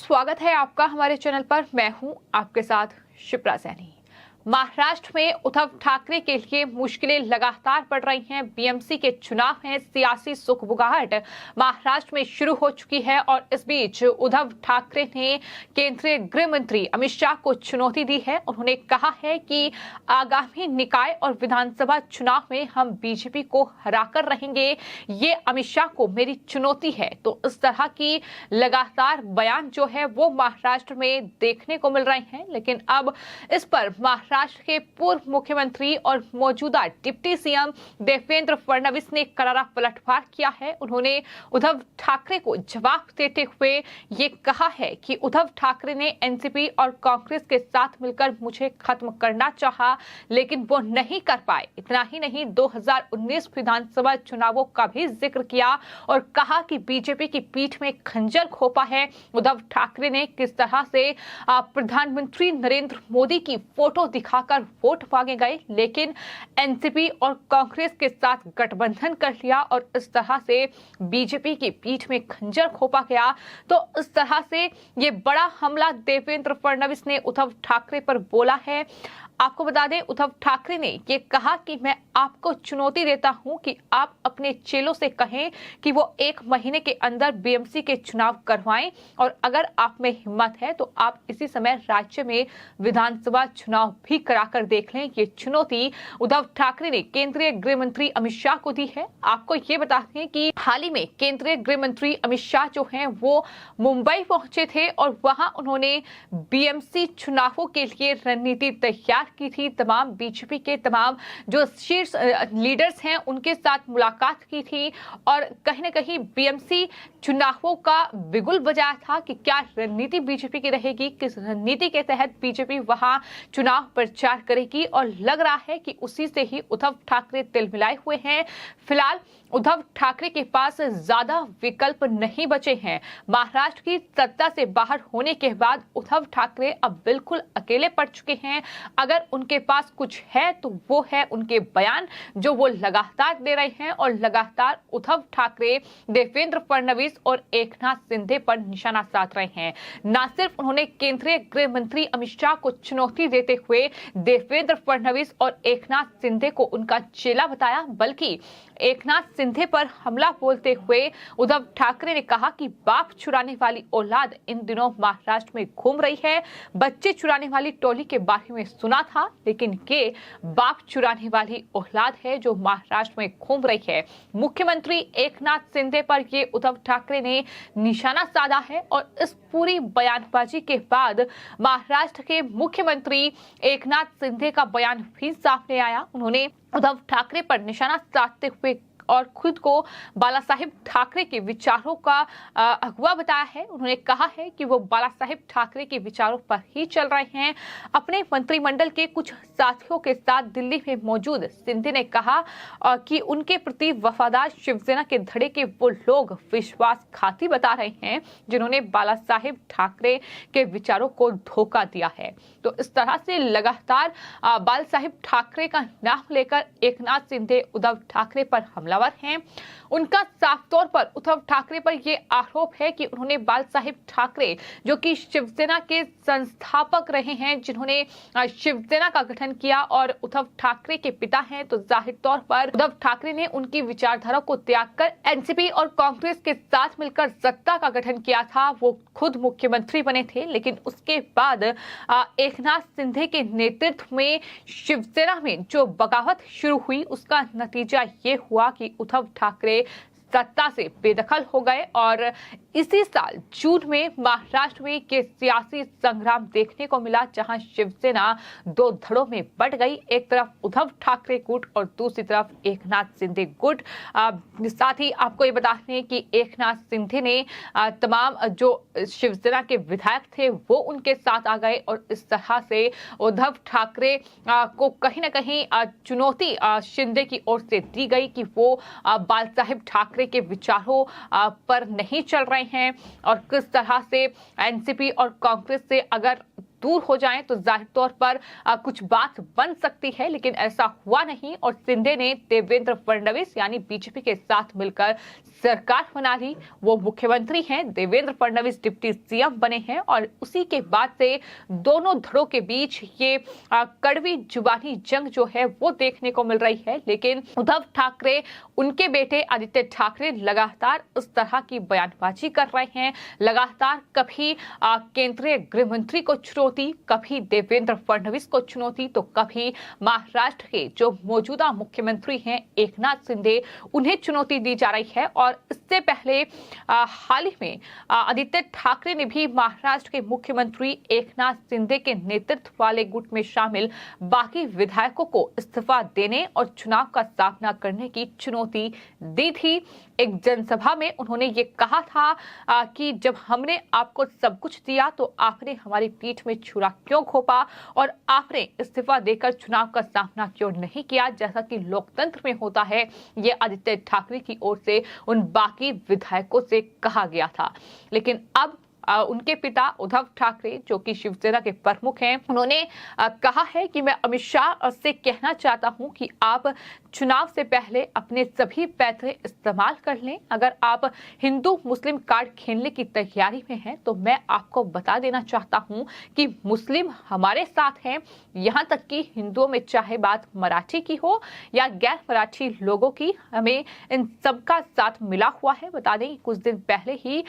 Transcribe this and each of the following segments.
स्वागत है आपका हमारे चैनल पर। मैं हूं आपके साथ शिप्रा सैनी। महाराष्ट्र में उद्धव ठाकरे के लिए मुश्किलें लगातार बढ़ रही हैं। बीएमसी के चुनाव हैं, सियासी सुगबुगाहट महाराष्ट्र में शुरू हो चुकी है और इस बीच उद्धव ठाकरे ने केंद्रीय गृह मंत्री अमित शाह को चुनौती दी है। उन्होंने कहा है कि आगामी निकाय और विधानसभा चुनाव में हम बीजेपी को हराकर रहेंगे, ये अमित शाह को मेरी चुनौती है। तो इस तरह की लगातार बयान जो है वो महाराष्ट्र में देखने को मिल रहे हैं। लेकिन अब इस पर महाराष्ट्र के पूर्व मुख्यमंत्री और मौजूदा डिप्टी सीएम देवेंद्र फडणवीस ने करारा पलटवार किया है। उन्होंने उद्धव ठाकरे को जवाब देते हुए ये कहा है कि उद्धव ठाकरे ने एनसीपी और कांग्रेस के साथ मिलकर मुझे खत्म करना चाहा, लेकिन वो नहीं कर पाए। इतना ही नहीं, 2019 विधानसभा चुनावों का भी जिक्र किया और कहा कि बीजेपी की पीठ में खंजर घोंपा है। उद्धव ठाकरे ने किस तरह से प्रधानमंत्री नरेंद्र मोदी की फोटो दिखाकर वोट मांगे गए, लेकिन एनसीपी और कांग्रेस के साथ गठबंधन कर लिया और इस तरह से बीजेपी की पीठ में खंजर घोंपा गया। तो इस तरह से ये बड़ा हमला देवेंद्र फडणवीस ने उद्धव ठाकरे पर बोला है। आपको बता दें, उद्धव ठाकरे ने ये कहा कि मैं आपको चुनौती देता हूं कि आप अपने चेलों से कहें कि वो 1 महीने के अंदर बीएमसी के चुनाव करवाएं और अगर आप में हिम्मत है तो आप इसी समय राज्य में विधानसभा चुनाव भी कराकर देख लें। ये चुनौती उद्धव ठाकरे ने केंद्रीय गृह मंत्री अमित शाह को दी है। आपको ये बता दें कि हाल ही में केंद्रीय गृह मंत्री अमित शाह जो हैं वो मुंबई पहुंचे थे और वहां उन्होंने बीएमसी चुनावों के लिए रणनीति तैयार की थी। तमाम बीजेपी के तमाम जो शीर्ष लीडर्स हैं उनके साथ मुलाकात की थी और कहीं ना कहीं बीएमसी चुनावों का बिगुल बजाया था कि क्या रणनीति बीजेपी की रहेगी, किस रणनीति के तहत बीजेपी वहां चुनाव प्रचार करेगी। और लग रहा है कि उसी से ही उद्धव ठाकरे तिलमिलाए हुए हैं। फिलहाल उद्धव ठाकरे के पास ज्यादा विकल्प नहीं बचे हैं। महाराष्ट्र की सत्ता से बाहर होने के बाद उद्धव ठाकरे अब बिल्कुल अकेले पड़ चुके हैं। अगर उनके पास कुछ है तो वो है उनके बयान जो वो लगातार दे रहे हैं और लगातार उद्धव ठाकरे देवेंद्र फडणवीस और एकनाथ शिंदे पर निशाना साध रहे हैं। न सिर्फ उन्होंने केंद्रीय गृह मंत्री अमित शाह को चुनौती देते हुए देवेंद्र फडणवीस और एकनाथ शिंदे को उनका चेला बताया, बल्कि एकनाथ शिंदे पर हमला बोलते हुए उद्धव ठाकरे ने कहा कि बाप चुराने वाली औलाद इन दिनों महाराष्ट्र में घूम रही है। बच्चे चुराने वाली टोली के बारे में सुना था, लेकिन ये बाप चुराने वाली औलाद है जो महाराष्ट्र में घूम रही है। मुख्यमंत्री एकनाथ शिंदे पर ये उद्धव ठाकरे ने निशाना साधा है और इस पूरी बयानबाजी के बाद महाराष्ट्र के मुख्यमंत्री एकनाथ शिंदे का बयान भी सामने आया। उन्होंने उद्धव ठाकरे पर निशाना साधते हुए और खुद को बाला साहेब ठाकरे के विचारों का अगुवा बताया है। उन्होंने कहा है कि वो बाला साहेब ठाकरे के विचारों पर ही चल रहे हैं। अपने मंत्रिमंडल के कुछ साथियों के साथ दिल्ली में मौजूद शिंदे ने कहा कि उनके प्रति वफादार शिवसेना के धड़े के वो लोग विश्वासघाती बता रहे हैं जिन्होंने बाला साहेब ठाकरे के विचारों को धोखा दिया है। तो इस तरह से लगातार बाला साहेब ठाकरे का नाम लेकर एकनाथ शिंदे उद्धव ठाकरे पर हमला हैं। उनका साफ तौर पर उद्धव ठाकरे पर यह आरोप है कि उन्होंने बाला साहेब ठाकरे जो कि शिवसेना के संस्थापक रहे हैं, जिन्होंने शिवसेना का गठन किया और उद्धव ठाकरे के पिता हैं, तो जाहिर तौर पर उद्धव ठाकरे ने उनकी विचारधारा को त्याग कर एनसीपी और कांग्रेस के साथ मिलकर सत्ता का गठन किया था। वो खुद मुख्यमंत्री बने थे, लेकिन उसके बाद एकनाथ शिंदे के नेतृत्व में शिवसेना में जो बगावत शुरू हुई उसका नतीजा ये हुआ कि उद्धव ठाकरे सत्ता से बेदखल हो गए और इसी साल जून में महाराष्ट्र में के सियासी संग्राम देखने को मिला, जहां शिवसेना 2 धड़ों में बट गई। एक तरफ उद्धव ठाकरे गुट और दूसरी तरफ एकनाथ शिंदे गुट। साथ ही आपको ये बता दें कि एकनाथ शिंदे ने तमाम जो शिवसेना के विधायक थे वो उनके साथ आ गए और इस तरह से उद्धव ठाकरे को कहीं ना कहीं चुनौती शिंदे की ओर से दी गई कि वो बाला साहेब ठाकरे के विचारों पर नहीं चल रहे हैं और किस तरह से एनसीपी और कांग्रेस से अगर दूर हो जाएं तो जाहिर तौर पर कुछ बात बन सकती है, लेकिन ऐसा हुआ नहीं और शिंदे ने देवेंद्र फडणवीस यानी बीजेपी के साथ मिलकर सरकार बना ली। वो मुख्यमंत्री हैं, देवेंद्र फडणवीस डिप्टी सीएम बने हैं और उसी के बाद से दोनों धड़ों के बीच ये कड़वी जुबानी जंग जो है वो देखने को मिल रही है। लेकिन उद्धव ठाकरे, उनके बेटे आदित्य ठाकरे लगातार उस तरह की बयानबाजी कर रहे हैं, लगातार कभी केंद्रीय गृह मंत्री को चुनौती, कभी देवेंद्र फडणवीस को चुनौती, तो कभी महाराष्ट्र के जो मौजूदा मुख्यमंत्री हैं एकनाथ शिंदे, उन्हें चुनौती दी जा रही है। और इससे पहले हाल ही में आदित्य ठाकरे ने भी महाराष्ट्र के मुख्यमंत्री एकनाथ शिंदे के नेतृत्व वाले गुट में शामिल बाकी विधायकों को इस्तीफा देने और चुनाव का सामना करने की चुनौती दी थी। एक जनसभा में उन्होंने ये कहा था कि जब हमने आपको सब कुछ दिया तो आपने हमारी पीठ में छुरा क्यों घोंपा और आपने इस्तीफा देकर चुनाव का सामना क्यों नहीं किया, जैसा कि लोकतंत्र में होता है। ये आदित्य ठाकरे की ओर से उन बाकी विधायकों से कहा गया था। लेकिन अब उनके पिता उद्धव ठाकरे, जो कि शिवसेना के प्रमुख हैं, उन्होंने कहा है कि मैं अमित शाह से कहना चाहता हूं कि आप चुनाव से पहले अपने सभी पैसे इस्तेमाल कर लें। अगर आप हिंदू मुस्लिम कार्ड खेलने की तैयारी में हैं तो मैं आपको बता देना चाहता हूं कि मुस्लिम हमारे साथ हैं, यहां तक कि हिंदुओं में चाहे बात मराठी की हो या गैर मराठी लोगों की, हमें इन सबका साथ मिला हुआ है। बता दें कुछ दिन पहले ही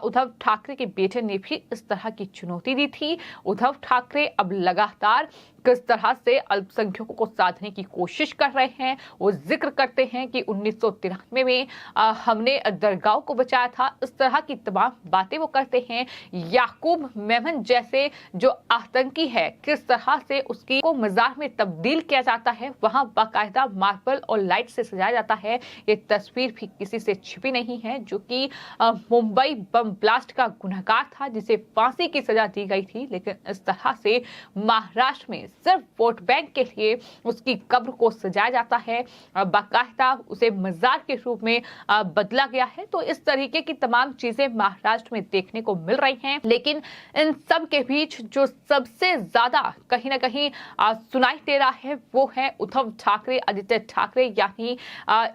उद्धव ठाकरे के बेटे ने भी इस तरह की चुनौती दी थी। उद्धव ठाकरे अब लगातार किस तरह से अल्पसंख्यकों को साधने की कोशिश कर रहे हैं। वो जिक्र करते हैं कि 1993 में हमने दरगाह को बचाया था, इस तरह की तमाम बातें वो करते हैं। याकूब मेमन जैसे जो आतंकी है, किस तरह से उसकी को मजार में तब्दील किया जाता है, वहां बाकायदा मार्बल और लाइट से सजाया जाता है। ये तस्वीर भी किसी से छिपी नहीं है, जो कि मुंबई बम ब्लास्ट का गुनहगार था जिसे फांसी की सजा दी गई थी। लेकिन इस तरह से महाराष्ट्र में सिर्फ वोट बैंक के लिए उसकी कब्र को सजाया जाता है, बाकायदा उसे मजार के रूप में बदला गया है। तो इस तरीके की तमाम चीजें महाराष्ट्र में देखने को मिल रही हैं। लेकिन इन सब के बीच जो सबसे ज्यादा कहीं ना कहीं सुनाई दे रहा है वो है उद्धव ठाकरे, आदित्य ठाकरे, यानी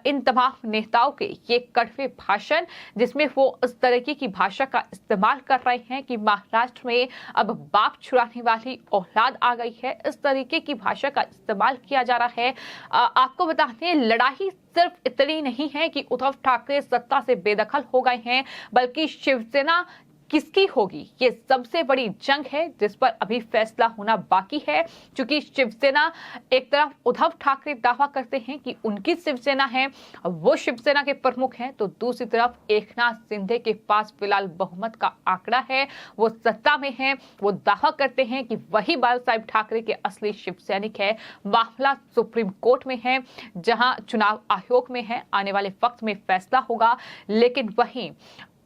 इन तमाम नेताओं के ये कड़वे भाषण, जिसमें वो इस तरीके की भाषा का इस्तेमाल कर रहे हैं कि महाराष्ट्र में अब बाप छुड़ाने वाली औलाद आ गई है। इस तरीके की भाषा का इस्तेमाल किया जा रहा है। आपको बताते हैं, लड़ाई सिर्फ इतनी नहीं है कि उद्धव ठाकरे सत्ता से बेदखल हो गए हैं, बल्कि शिवसेना किसकी होगी ये सबसे बड़ी जंग है, जिस पर अभी फैसला होना बाकी है। क्योंकि शिवसेना, एक तरफ उद्धव ठाकरे दावा करते हैं कि उनकी शिवसेना है, वो शिवसेना के प्रमुख हैं, तो दूसरी तरफ एकनाथ शिंदे के पास फिलहाल बहुमत का आंकड़ा है, वो सत्ता में है। वो दावा करते हैं कि वही बाला साहेब ठाकरे के असली शिव सैनिक है। मामला सुप्रीम कोर्ट में है, जहां चुनाव आयोग में है, आने वाले वक्त में फैसला होगा। लेकिन वहीं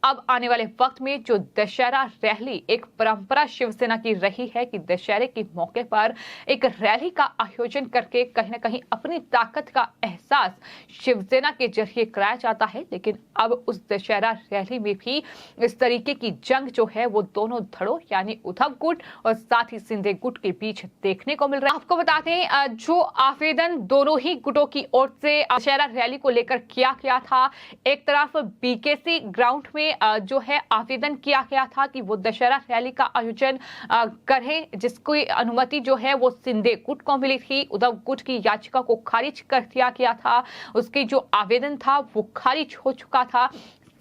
अब आने वाले वक्त में जो दशहरा रैली, एक परंपरा शिवसेना की रही है कि दशहरे के मौके पर एक रैली का आयोजन करके कहीं ना कहीं अपनी ताकत का एहसास शिवसेना के जरिए कराया जाता है। लेकिन अब उस दशहरा रैली में भी इस तरीके की जंग जो है वो दोनों धड़ों यानी उद्धव गुट और साथ ही शिंदे गुट के बीच देखने को मिल रहा है। आपको बता दें, जो आवेदन दोनों ही गुटों की ओर से दशहरा रैली को लेकर किया गया था, एक तरफ बीकेसी ग्राउंड में जो है आवेदन किया गया था कि वो दशहरा रैली का आयोजन करें, जिसकी अनुमति जो है वो शिंदे गुट को मिली थी। उद्धव गुट की याचिका को खारिज कर दिया गया था, उसकी जो आवेदन था वो खारिज हो चुका था।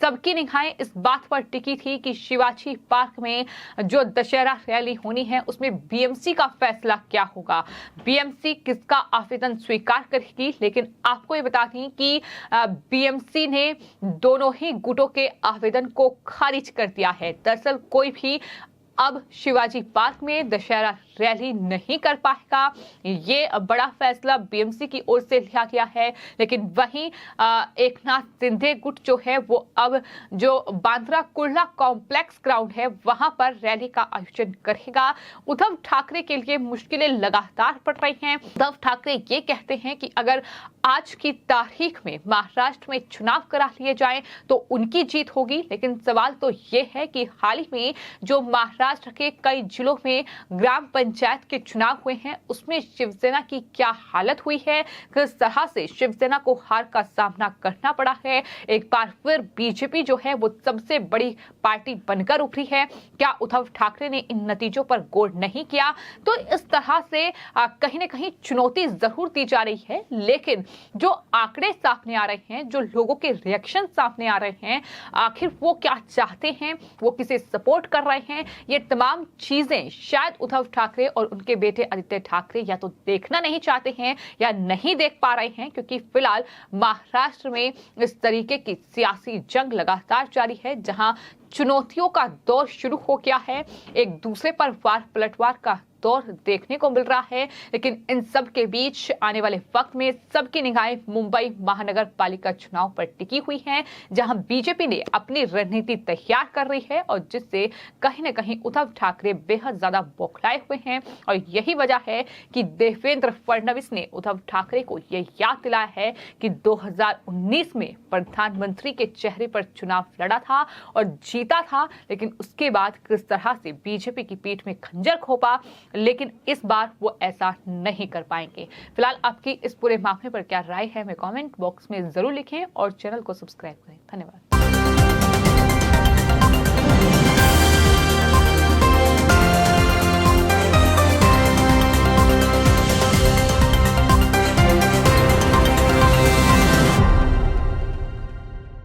सबकी निगाहें इस बात पर टिकी थी कि शिवाजी पार्क में जो दशहरा रैली होनी है उसमें बीएमसी का फैसला क्या होगा, बीएमसी किसका आवेदन स्वीकार करेगी। लेकिन आपको ये बता दें कि बीएमसी ने दोनों ही गुटों के आवेदन को खारिज कर दिया है। दरअसल कोई भी अब शिवाजी पार्क में दशहरा रैली नहीं कर पाएगा, ये बड़ा फैसला बीएमसी की ओर से लिया गया है। लेकिन वहीं एकनाथ शिंदे गुट जो है वो अब जो बांद्रा कुर्ला कॉम्प्लेक्स ग्राउंड है वहां पर रैली का आयोजन करेगा। उद्धव ठाकरे के लिए मुश्किलें लगातार बढ़ रही हैं। उद्धव ठाकरे ये कहते हैं कि अगर आज की तारीख में महाराष्ट्र में चुनाव करा लिए जाएं तो उनकी जीत होगी। लेकिन सवाल तो ये है कि हाल ही में जो महाराष्ट्र महाराष्ट्र के कई जिलों में ग्राम पंचायत के चुनाव हुए हैं, उसमें शिवसेना की क्या हालत हुई है, किस तरह से शिवसेना को हार का सामना करना पड़ा है। एक बार फिर बीजेपी जो है वो सबसे बड़ी पार्टी बनकर उभरी है। क्या उद्धव ठाकरे ने इन नतीजों पर गौर नहीं किया? तो इस तरह से कहीं न कहीं चुनौती जरूर दी जा रही है, लेकिन जो आंकड़े सामने आ रहे हैं, जो लोगों के रिएक्शन सामने आ रहे हैं, आखिर वो क्या चाहते हैं, वो किसे सपोर्ट कर रहे हैं, ये तमाम चीजें शायद उद्धव ठाकरे और उनके बेटे आदित्य ठाकरे या तो देखना नहीं चाहते हैं या नहीं देख पा रहे हैं, क्योंकि फिलहाल महाराष्ट्र में इस तरीके की सियासी जंग लगातार जारी है, जहां चुनौतियों का दौर शुरू हो गया है। एक दूसरे पर वार पलटवार का दौर देखने को मिल रहा है, लेकिन इन सब के बीच आने वाले वक्त में सबकी निगाहें मुंबई महानगर पालिका चुनाव पर टिकी हुई हैं, जहां बीजेपी ने अपनी रणनीति तैयार कर रही है और जिससे कहीं न कहीं उद्धव ठाकरे बेहद ज्यादा बौखलाए हुए हैं। और यही वजह है कि देवेंद्र फडणवीस ने उद्धव ठाकरे को यह याद दिलाया है कि 2019 में प्रधानमंत्री के चेहरे पर चुनाव लड़ा था और जीता था, लेकिन उसके बाद किस तरह से बीजेपी की पीठ में खंजर घोंपा, लेकिन इस बार वो ऐसा नहीं कर पाएंगे। फिलहाल आपकी इस पूरे मामले पर क्या राय है, हमें कमेंट बॉक्स में जरूर लिखें और चैनल को सब्सक्राइब करें। धन्यवाद।